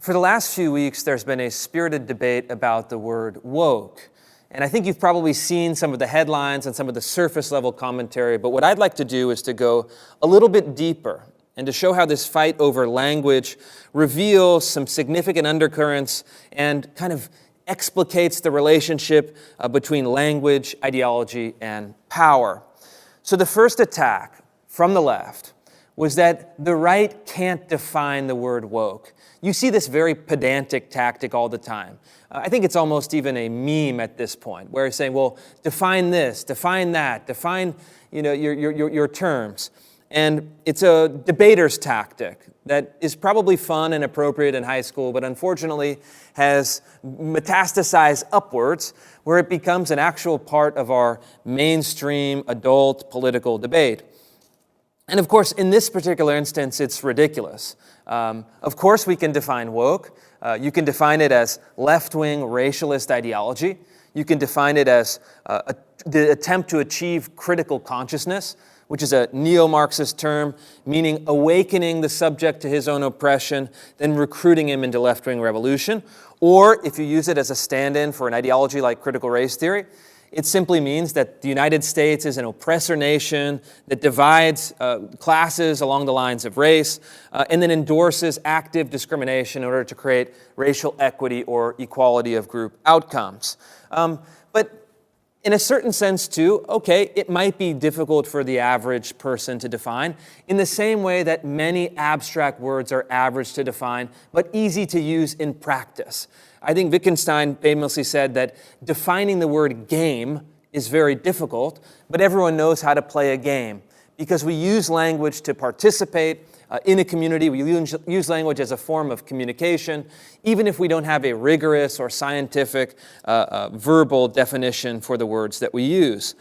For the last few weeks, there's been a spirited debate about the word woke. And I think you've probably seen some of the headlines and some of the surface level commentary, but what I'd like to do is to go a little bit deeper and to show how this fight over language reveals some significant undercurrents and kind of explicates the relationship between language, ideology, and power. So the first attack from the left was that the right can't define the word woke. You see this very pedantic tactic all the time. I think it's almost even a meme at this point, where it's saying, well, define this, define that, define your terms. And it's a debater's tactic that is probably fun and appropriate in high school, but unfortunately has metastasized upwards, where it becomes an actual part of our mainstream adult political debate. And of course, in this particular instance, it's ridiculous. Of course, we can define woke. You can define it as left-wing racialist ideology. You can define it as the attempt to achieve critical consciousness, which is a neo-Marxist term, meaning awakening the subject to his own oppression, then recruiting him into left-wing revolution. Or if you use it as a stand-in for an ideology like critical race theory, it simply means that the United States is an oppressor nation that divides classes along the lines of race and then endorses active discrimination in order to create racial equity or equality of group outcomes. But in a certain sense, too, okay, it might be difficult for the average person to define in the same way that many abstract words are average to define, but easy to use in practice. I think Wittgenstein famously said that defining the word game is very difficult, but everyone knows how to play a game because we use language to participate in a community. We use language as a form of communication, even if we don't have a rigorous or scientific verbal definition for the words that we use.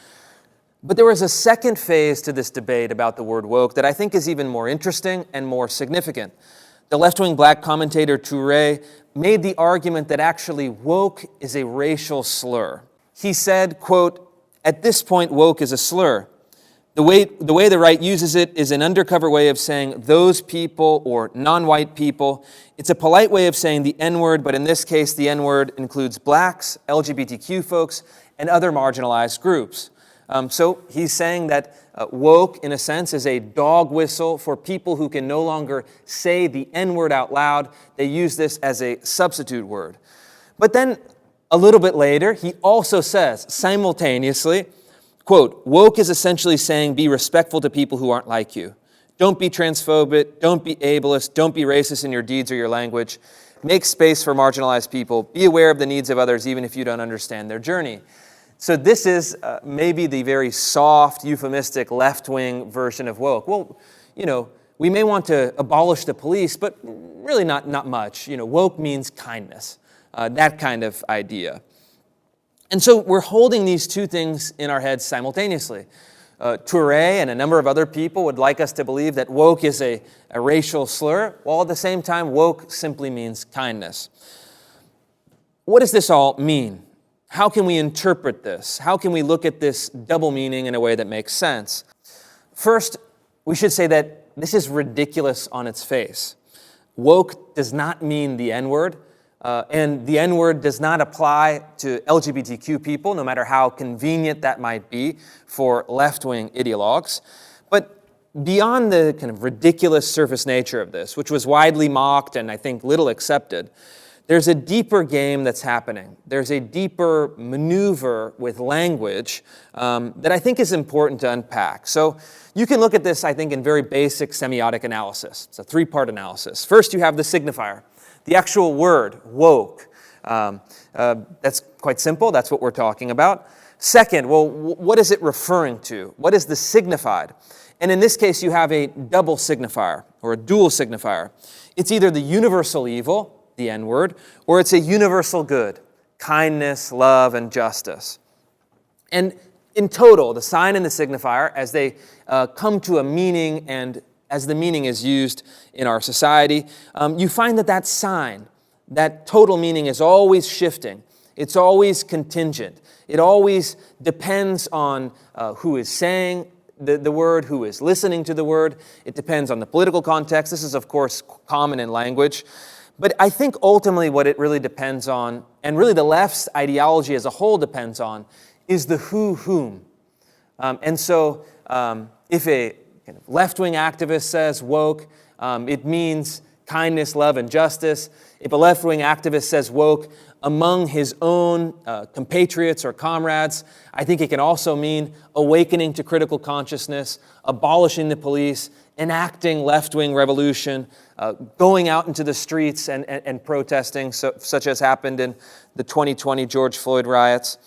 But there was a second phase to this debate about the word woke that I think is even more interesting and more significant. The left-wing black commentator Touré made the argument that actually woke is a racial slur. He said, quote, "At this point, woke is a slur. The way the right uses it is an undercover way of saying those people or non-white people. It's a polite way of saying the N-word, but in this case, the N-word includes blacks, LGBTQ folks, and other marginalized groups." So he's saying that woke, in a sense, is a dog whistle for people who can no longer say the N-word out loud. They use this as a substitute word. But then a little bit later, he also says simultaneously, quote, "Woke is essentially saying be respectful to people who aren't like you. Don't be transphobic, don't be ableist, don't be racist in your deeds or your language. Make space for marginalized people. Be aware of the needs of others even if you don't understand their journey." So this is maybe the very soft, euphemistic, left-wing version of woke. Well, we may want to abolish the police, but really not much. Woke means kindness, that kind of idea. And so we're holding these two things in our heads simultaneously. Touré and a number of other people would like us to believe that woke is a racial slur, while at the same time, woke simply means kindness. What does this all mean? How can we interpret this? How can we look at this double meaning in a way that makes sense? First, we should say that this is ridiculous on its face. Woke does not mean the N-word, and the N-word does not apply to LGBTQ people, no matter how convenient that might be for left-wing ideologues. But beyond the kind of ridiculous surface nature of this, which was widely mocked and I think little accepted, there's a deeper game that's happening. There's a deeper maneuver with language that I think is important to unpack. So you can look at this, I think, in very basic semiotic analysis. It's a three-part analysis. First, you have the signifier, the actual word, woke. That's quite simple. That's what we're talking about. Second, well, what is it referring to? What is the signified? And in this case, you have a double signifier or a dual signifier. It's either the universal evil, the N-word, or it's a universal good, kindness, love, and justice. And in total, the sign and the signifier, as they come to a meaning and as the meaning is used in our society, you find that sign, that total meaning is always shifting. It's always contingent. It always depends on who is saying the word, who is listening to the word. It depends on the political context. This is, of course, common in language. But I think ultimately what it really depends on, and really the left's ideology as a whole depends on, is the whom. If a kind of left-wing activist says woke, it means kindness, love, and justice. If a left-wing activist says woke among his own compatriots or comrades, I think it can also mean awakening to critical consciousness, abolishing the police, enacting left-wing revolution, going out into the streets and protesting, such as happened in the 2020 George Floyd riots.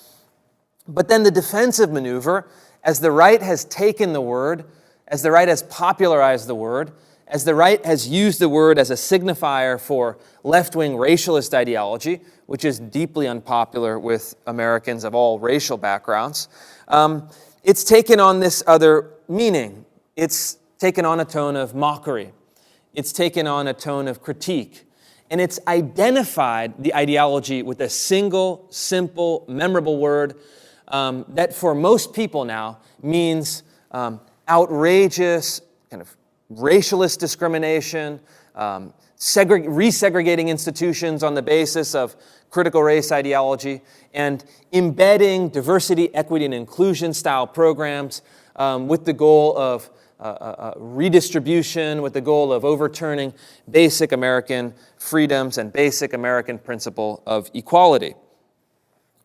But then the defensive maneuver, as the right has taken the word, as the right has popularized the word, as the right has used the word as a signifier for left-wing racialist ideology, which is deeply unpopular with Americans of all racial backgrounds, it's taken on this other meaning. It's taken on a tone of mockery. It's taken on a tone of critique. And it's identified the ideology with a single, simple, memorable word that for most people now means outrageous, kind of racialist discrimination, resegregating institutions on the basis of critical race ideology, and embedding diversity, equity, and inclusion style programs with the goal of redistribution, with the goal of overturning basic American freedoms and basic American principle of equality.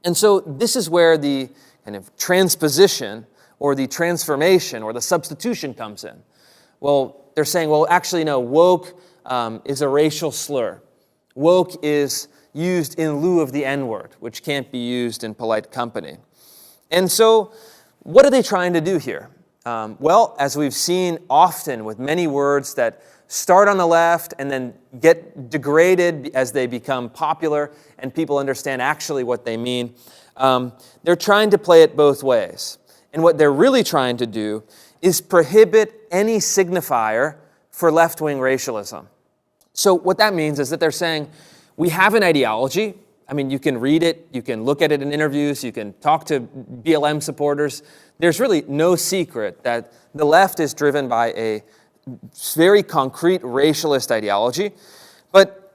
And so this is where the kind of transposition or the transformation or the substitution comes in. Well, they're saying, well, actually, no, woke is a racial slur. Woke is used in lieu of the N-word, which can't be used in polite company. And so what are they trying to do here? Well, as we've seen often with many words that start on the left and then get degraded as they become popular and people understand actually what they mean, they're trying to play it both ways. And what they're really trying to do is prohibit any signifier for left-wing racialism. So what that means is that they're saying, we have an ideology. I mean, you can read it, you can look at it in interviews, you can talk to BLM supporters. There's really no secret that the left is driven by a very concrete racialist ideology, but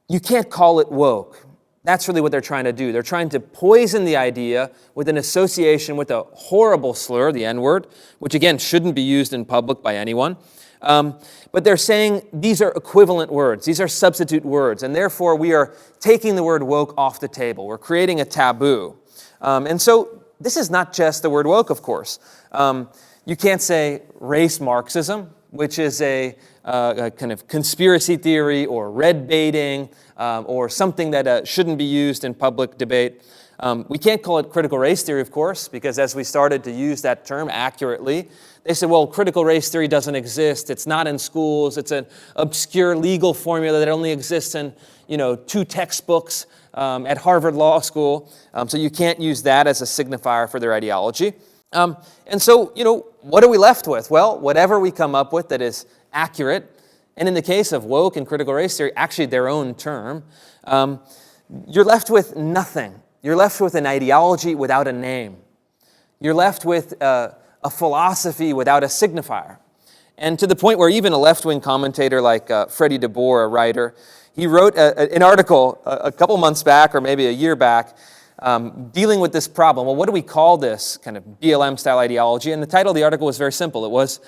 you can't call it woke. That's really what they're trying to do. They're trying to poison the idea with an association with a horrible slur, the N-word, which again shouldn't be used in public by anyone. But they're saying these are equivalent words. These are substitute words. And therefore, we are taking the word woke off the table. We're creating a taboo. And so this is not just the word woke, of course. You can't say race Marxism, which is a kind of conspiracy theory or red baiting or something that shouldn't be used in public debate. We can't call it critical race theory, of course, because as we started to use that term accurately, they said, well, critical race theory doesn't exist. It's not in schools. It's an obscure legal formula that only exists in, 2 textbooks at Harvard Law School. So you can't use that as a signifier for their ideology. And so, what are we left with? Well, whatever we come up with that is accurate, and in the case of woke and critical race theory, actually their own term, you're left with nothing. You're left with an ideology without a name. You're left with a philosophy without a signifier. And to the point where even a left-wing commentator like Freddie DeBoer, a writer, he wrote an article a couple months back or maybe a year back dealing with this problem. Well, what do we call this kind of BLM-style ideology? And the title of the article was very simple. It was,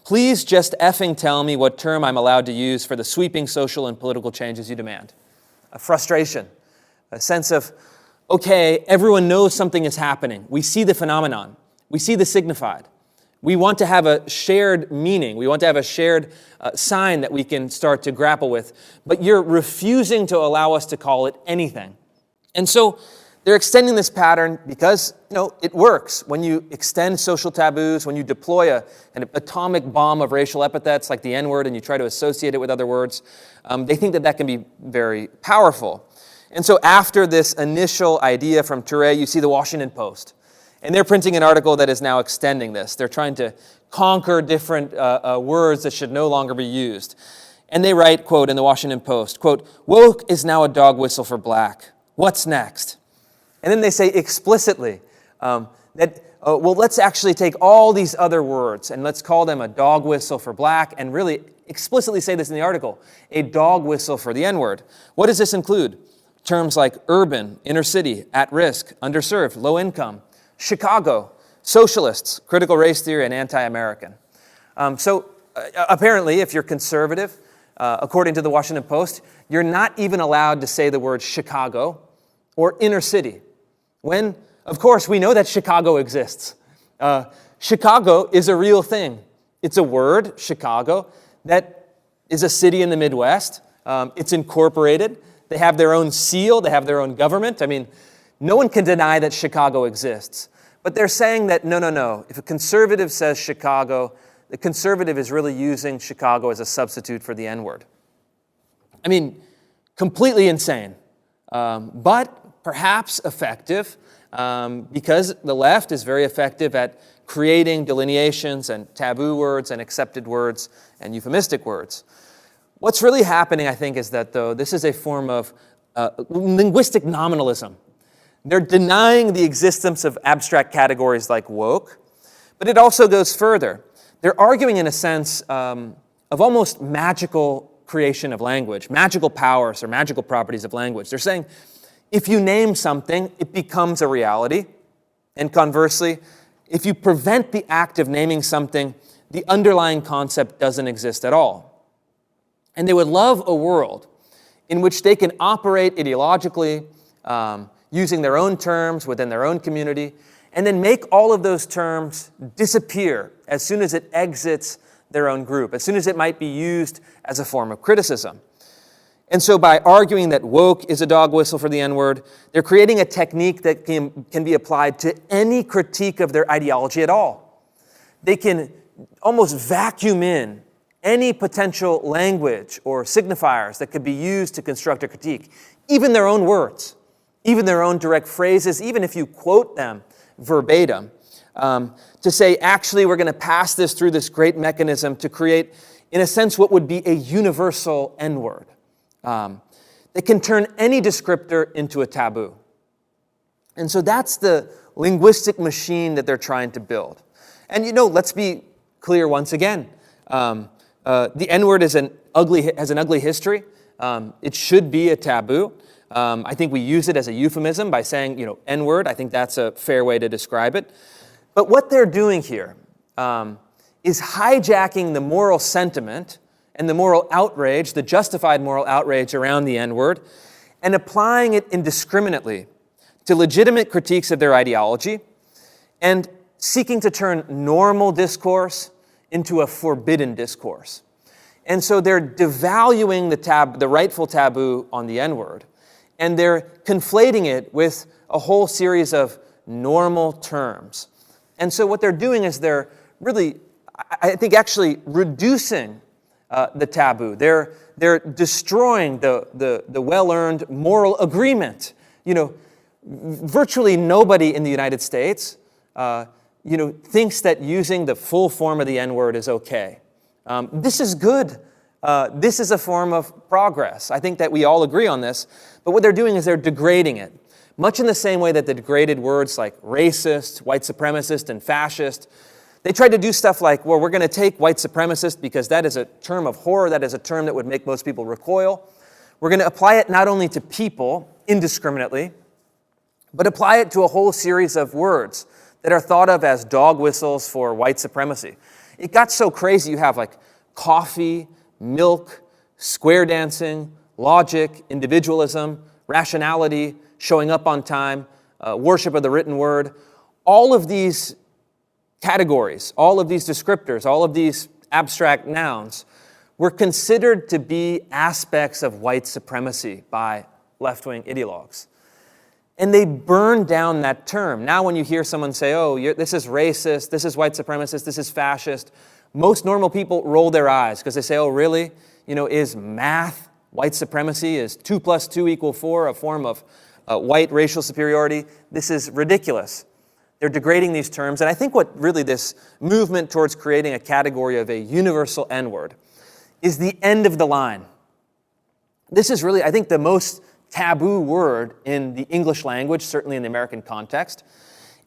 "Please just effing tell me what term I'm allowed to use for the sweeping social and political changes you demand." A frustration, a sense of, okay, everyone knows something is happening. We see the phenomenon. We see the signified. We want to have a shared meaning. We want to have a shared sign that we can start to grapple with. But you're refusing to allow us to call it anything. And so they're extending this pattern because, it works. When you extend social taboos, when you deploy an atomic bomb of racial epithets like the N-word and you try to associate it with other words, they think that can be very powerful. And so after this initial idea from Touré, you see the Washington Post. And they're printing an article that is now extending this. They're trying to conquer different words that should no longer be used. And they write, quote, in the Washington Post, quote, "Woke is now a dog whistle for black. What's next?" And then they say explicitly let's actually take all these other words and let's call them a dog whistle for black and really explicitly say this in the article, a dog whistle for the N-word. What does this include? Terms like urban, inner city, at risk, underserved, low income, Chicago, socialists, critical race theory, and anti-American. Apparently, if you're conservative, according to the Washington Post, you're not even allowed to say the word Chicago or inner city, when, of course, we know that Chicago exists. Chicago is a real thing. It's a word, Chicago, that is a city in the Midwest. It's incorporated. They have their own seal. They have their own government. I mean, no one can deny that Chicago exists. But they're saying that, no. If a conservative says Chicago, the conservative is really using Chicago as a substitute for the N-word. I mean, completely insane, but perhaps effective, because the left is very effective at creating delineations and taboo words and accepted words and euphemistic words. What's really happening, I think, is that, though, this is a form of linguistic nominalism. They're denying the existence of abstract categories like woke, but it also goes further. They're arguing, in a sense, of almost magical creation of language, magical powers or magical properties of language. They're saying, if you name something, it becomes a reality. And conversely, if you prevent the act of naming something, the underlying concept doesn't exist at all. And they would love a world in which they can operate ideologically, using their own terms within their own community, and then make all of those terms disappear as soon as it exits their own group, as soon as it might be used as a form of criticism. And so by arguing that woke is a dog whistle for the N-word, they're creating a technique that can be applied to any critique of their ideology at all. They can almost vacuum in any potential language or signifiers that could be used to construct a critique, even their own words, even their own direct phrases, even if you quote them verbatim, to say, actually, we're going to pass this through this great mechanism to create, in a sense, what would be a universal N-word. That can turn any descriptor into a taboo. And so that's the linguistic machine that they're trying to build. And let's be clear once again. The N-word has an ugly history. It should be a taboo. I think we use it as a euphemism by saying, N-word. I think that's a fair way to describe it. But what they're doing here is hijacking the moral sentiment and the moral outrage, the justified moral outrage around the N-word, and applying it indiscriminately to legitimate critiques of their ideology and seeking to turn normal discourse into a forbidden discourse. And so they're devaluing the rightful taboo on the N-word, and they're conflating it with a whole series of normal terms. And so what they're doing is they're really, I think, actually reducing the taboo. They're destroying the well-earned moral agreement. Virtually nobody in the United States, thinks that using the full form of the N-word is okay. This is good. This is a form of progress. I think that we all agree on this. But what they're doing is they're degrading it, much in the same way that they degraded words like racist, white supremacist, and fascist. They tried to do stuff like, well, we're going to take white supremacist because that is a term of horror, that is a term that would make most people recoil. We're going to apply it not only to people indiscriminately, but apply it to a whole series of words that are thought of as dog whistles for white supremacy. It got so crazy, you have like coffee, milk, square dancing, logic, individualism, rationality, showing up on time, worship of the written word. All of these categories, all of these descriptors, all of these abstract nouns were considered to be aspects of white supremacy by left-wing ideologues. And they burned down that term. Now when you hear someone say, this is racist, this is white supremacist, this is fascist, most normal people roll their eyes because they say, oh, really? Is math white supremacy? Is 2 + 2 = 4 a form of white racial superiority? This is ridiculous. They're degrading these terms. And I think what really this movement towards creating a category of a universal N-word is the end of the line. This is really, I think, the most taboo word in the English language, certainly in the American context.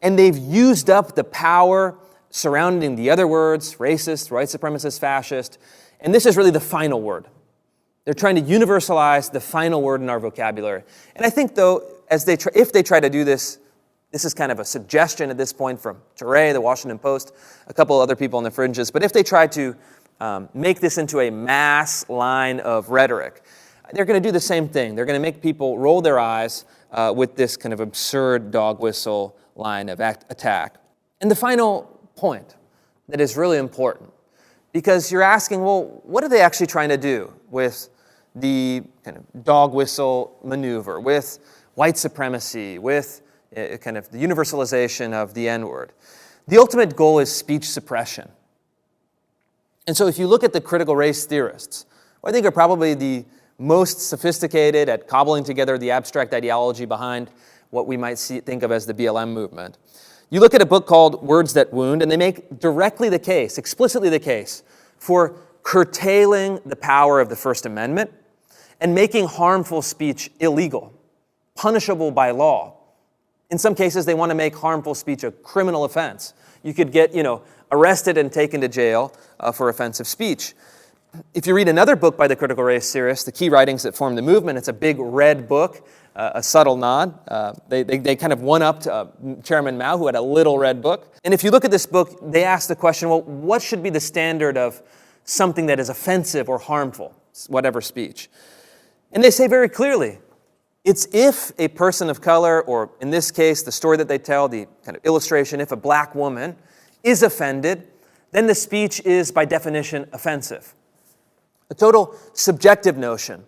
And they've used up the power surrounding the other words, racist, white supremacist, fascist, And this is really the final word. They're trying to universalize the final word in our vocabulary. And I think, though, if they try to do this, this is kind of a suggestion at this point from Touré, the Washington Post, a couple other people on the fringes, but if they try to make this into a mass line of rhetoric, they're going to do the same thing. They're going to make people roll their eyes with this kind of absurd dog whistle line of attack. And the final point that is really important, because you're asking, well, what are they actually trying to do with the kind of dog whistle maneuver, with white supremacy, with kind of the universalization of the N-word? The ultimate goal is speech suppression. And so if you look at the critical race theorists, who I think are probably the most sophisticated at cobbling together the abstract ideology behind what we might think of as the BLM movement, you look at a book called Words That Wound, and they make directly the case, explicitly the case, for curtailing the power of the First Amendment and making harmful speech illegal, punishable by law. In some cases, they want to make harmful speech a criminal offense. You could get, arrested and taken to jail for offensive speech. If you read another book by the critical race theorists, The Key Writings That Formed the Movement, it's a big red book, a subtle nod. They kind of one-upped Chairman Mao, who had a little red book. And if you look at this book, they ask the question, well, what should be the standard of something that is offensive or harmful, whatever speech? And they say very clearly, it's if a person of color, or in this case, the story that they tell, the kind of illustration, if a black woman is offended, then the speech is, by definition, offensive. A total subjective notion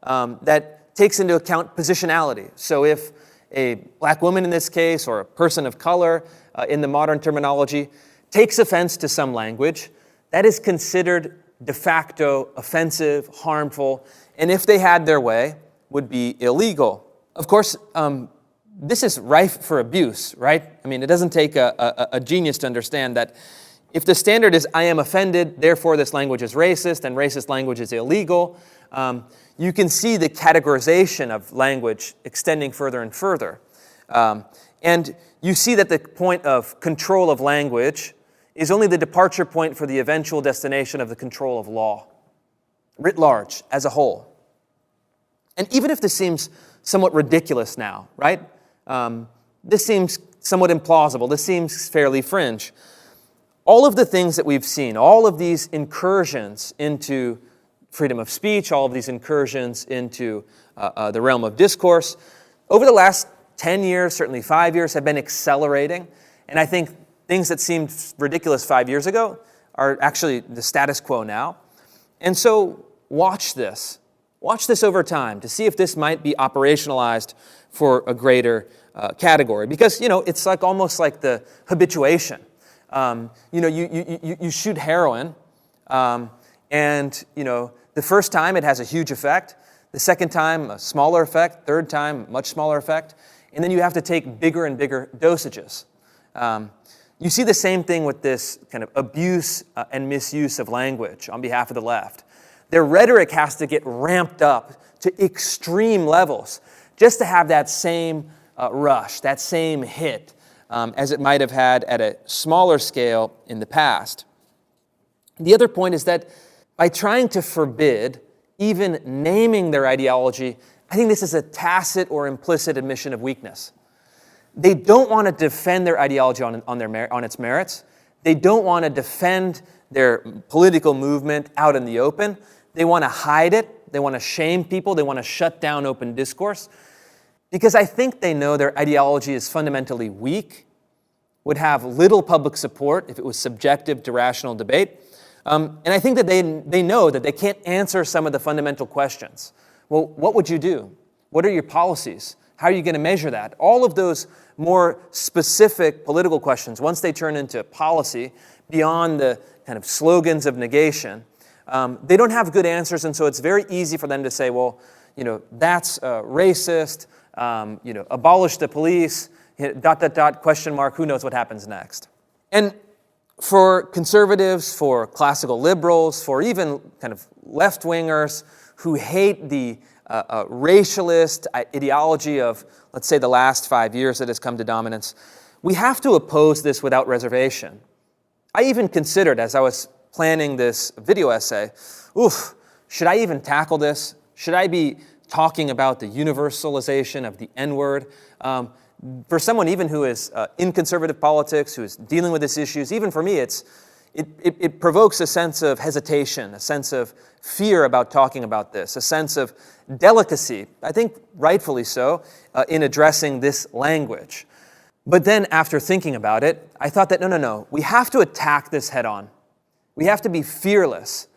that takes into account positionality. So if a black woman in this case, or a person of color in the modern terminology, takes offense to some language, that is considered de facto offensive, harmful, and if they had their way, would be illegal. Of course, this is rife for abuse, right? I mean, it doesn't take a genius to understand that if the standard is, I am offended, therefore this language is racist, and racist language is illegal, you can see the categorization of language extending further and further. And you see that the point of control of language is only the departure point for the eventual destination of the control of law, writ large, as a whole. And even if this seems somewhat ridiculous now, right? This seems somewhat implausible. This seems fairly fringe. All of the things that we've seen, all of these incursions into freedom of speech, all of these incursions into the realm of discourse, over the last 10 years, certainly 5 years, have been accelerating. And I think things that seemed ridiculous 5 years ago are actually the status quo now. And so watch this. Watch this over time to see if this might be operationalized for a greater category. Because, it's like almost like the habituation. You shoot heroin, and, the first time it has a huge effect. The second time, a smaller effect. Third time, much smaller effect. And then you have to take bigger and bigger dosages. You see the same thing with this kind of abuse and misuse of language on behalf of the left. Their rhetoric has to get ramped up to extreme levels just to have that same rush, that same hit, as it might have had at a smaller scale in the past. The other point is that by trying to forbid even naming their ideology, I think this is a tacit or implicit admission of weakness. They don't want to defend their ideology on its merits. They don't want to defend their political movement out in the open. They want to hide it. They want to shame people. They want to shut down open discourse. Because I think they know their ideology is fundamentally weak, would have little public support if it was subjective to rational debate. And I think that they know that they can't answer some of the fundamental questions. Well, what would you do? What are your policies? How are you going to measure that? All of those more specific political questions, once they turn into policy, beyond the kind of slogans of negation, they don't have good answers, and so it's very easy for them to say, well, that's racist, abolish the police, ... question mark, who knows what happens next. And for conservatives, for classical liberals, for even kind of left-wingers who hate the racialist ideology of, let's say, the last 5 years that has come to dominance, we have to oppose this without reservation. I even considered, as I was planning this video essay, should I even tackle this? Should I be talking about the universalization of the N-word? For someone even who is in conservative politics, who is dealing with these issues, even for me, it provokes a sense of hesitation, a sense of fear about talking about this, a sense of delicacy, I think rightfully so, in addressing this language. But then after thinking about it, I thought that no, we have to attack this head on. We have to be fearless.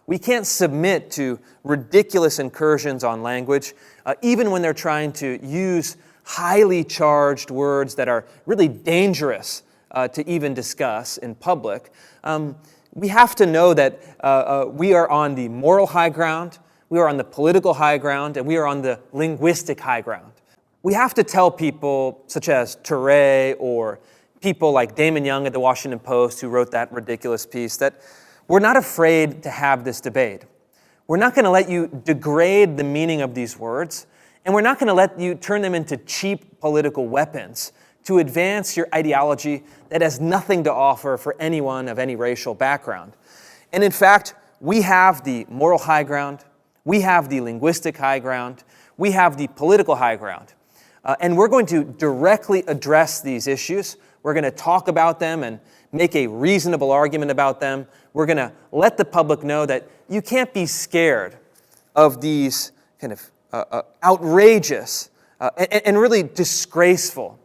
We can't submit to ridiculous incursions on language, even when they're trying to use highly charged words that are really dangerous to even discuss in public. We have to know that we are on the moral high ground, we are on the political high ground, and we are on the linguistic high ground. We have to tell people such as Touré or people like Damon Young at the Washington Post who wrote that ridiculous piece that we're not afraid to have this debate. We're not going to let you degrade the meaning of these words, and we're not going to let you turn them into cheap political weapons to advance your ideology that has nothing to offer for anyone of any racial background. And in fact, we have the moral high ground, we have the linguistic high ground, we have the political high ground. And we're going to directly address these issues. We're going to talk about them and make a reasonable argument about them. We're going to let the public know that you can't be scared of these kind of outrageous and really disgraceful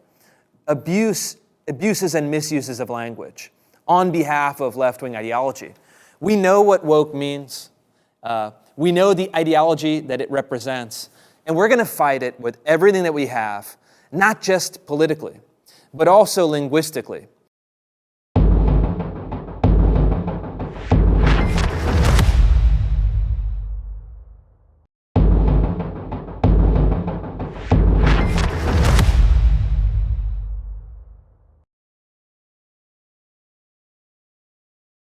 abuses and misuses of language on behalf of left-wing ideology. We know what woke means. We know the ideology that it represents. And we're going to fight it with everything that we have, not just politically, but also linguistically.